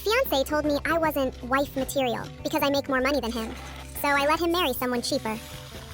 fiancé told me I wasn't wife material because I make more money than him. So I let him marry someone cheaper.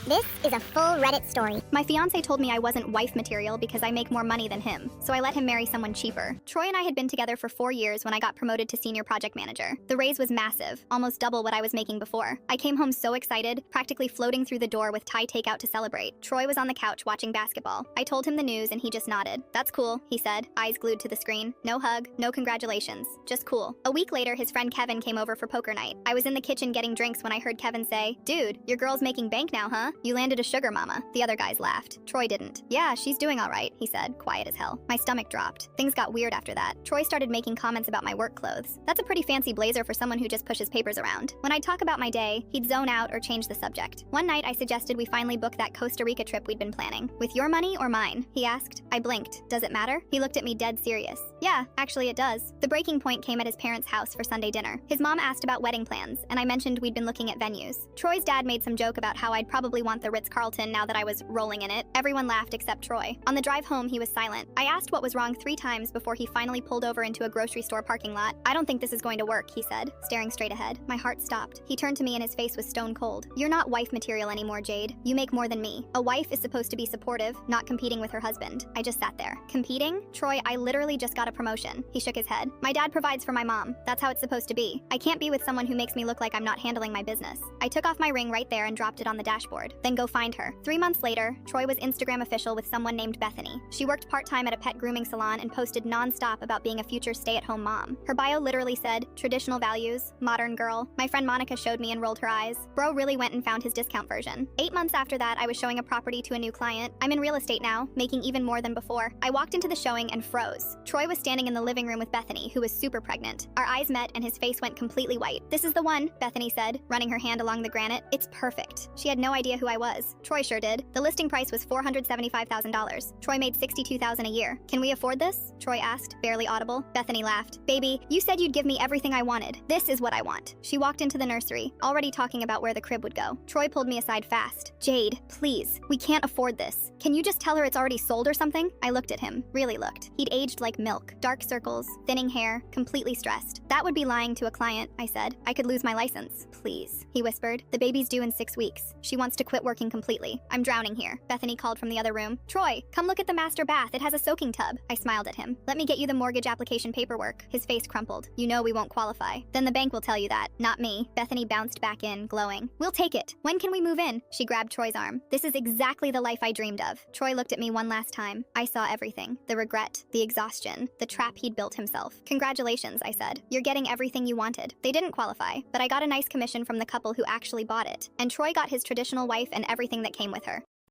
This is a full Reddit story. My fiancé told me I wasn't wife material because I make more money than him, so I let him marry someone cheaper. Troy and I had been together for 4 years when I got promoted to senior project manager. The raise was massive, almost double what I was making before. I came home so excited, practically floating through the door with Thai takeout to celebrate. Troy was on the couch watching basketball. I told him the news and he just nodded. "That's cool," he said, eyes glued to the screen. No hug, no congratulations, just cool. A week later, his friend Kevin came over for poker night. I was in the kitchen getting drinks when I heard Kevin say, "Dude, your girl's making bank now, huh? You landed a sugar mama." The other guys laughed. Troy didn't. "Yeah, she's doing all right," he said, quiet as hell. My stomach dropped. Things got weird after that. Troy started making comments about my work clothes. "That's a pretty fancy blazer for someone who just pushes papers around." When I'd talk about my day, he'd zone out or change the subject. One night, I suggested we finally book that Costa Rica trip we'd been planning. "With your money or mine?" he asked. I blinked. "Does it matter?" He looked at me dead serious. "Yeah, actually it does." The breaking point came at his parents' house for Sunday dinner. His mom asked about wedding plans, and I mentioned we'd been looking at venues. Troy's dad made some joke about how I'd probably want the Ritz-Carlton now that I was rolling in it. Everyone laughed except Troy. On the drive home, he was silent. I asked what was wrong 3 times before he finally pulled over into a grocery store parking lot. "I don't think this is going to work," he said, staring straight ahead. My heart stopped. He turned to me and his face was stone cold. "You're not wife material anymore, Jade. You make more than me. A wife is supposed to be supportive, not competing with her husband." I just sat there. Competing? Troy, I literally just got a promotion. He shook his head. "My dad provides for my mom. That's how it's supposed to be. I can't be with someone who makes me look like I'm not handling my business." I took off my ring right there and dropped it on the dashboard. "Then go find her." 3 months later, Troy was Instagram official with someone named Bethany. She worked part-time at a pet grooming salon and posted non-stop about being a future stay-at-home mom. Her bio literally said, "Traditional values, modern girl." My friend Monica showed me and rolled her eyes. Bro really went and found his discount version. 8 months after that, I was showing a property to a new client. I'm in real estate now, making even more than before. I walked into the showing and froze. Troy was standing in the living room with Bethany, who was super pregnant. Our eyes met and his face went completely white. "This is the one," Bethany said, running her hand along the granite. "It's perfect." She had no idea who I was. Troy sure did. The listing price was $475,000. Troy made $62,000 a year. "Can we afford this?" Troy asked, barely audible. Bethany laughed. "Baby, you said you'd give me everything I wanted. This is what I want." She walked into the nursery, already talking about where the crib would go. Troy pulled me aside fast. "Jade, please, we can't afford this. Can you just tell her it's already sold or something?" I looked at him, really looked. He'd aged like milk. Dark circles, thinning hair, completely stressed. "That would be lying to a client," I said. "I could lose my license." "Please," he whispered. "The baby's due in 6 weeks. She wants to quit working completely. I'm drowning here." Bethany called from the other room. "Troy, come look at the master bath. It has a soaking tub." I smiled at him. "Let me get you the mortgage application paperwork." His face crumpled. "You know we won't qualify." "Then the bank will tell you that, not me." Bethany bounced back in, glowing. "We'll take it. When can we move in?" She grabbed Troy's arm. "This is exactly the life I dreamed of." Troy looked at me one last time. I saw everything. The regret, the exhaustion, the trap he'd built himself. "Congratulations," I said. "You're getting everything you wanted." They didn't qualify, but I got a nice commission from the couple who actually bought it. And Troy got his traditional wife and everything that came with her.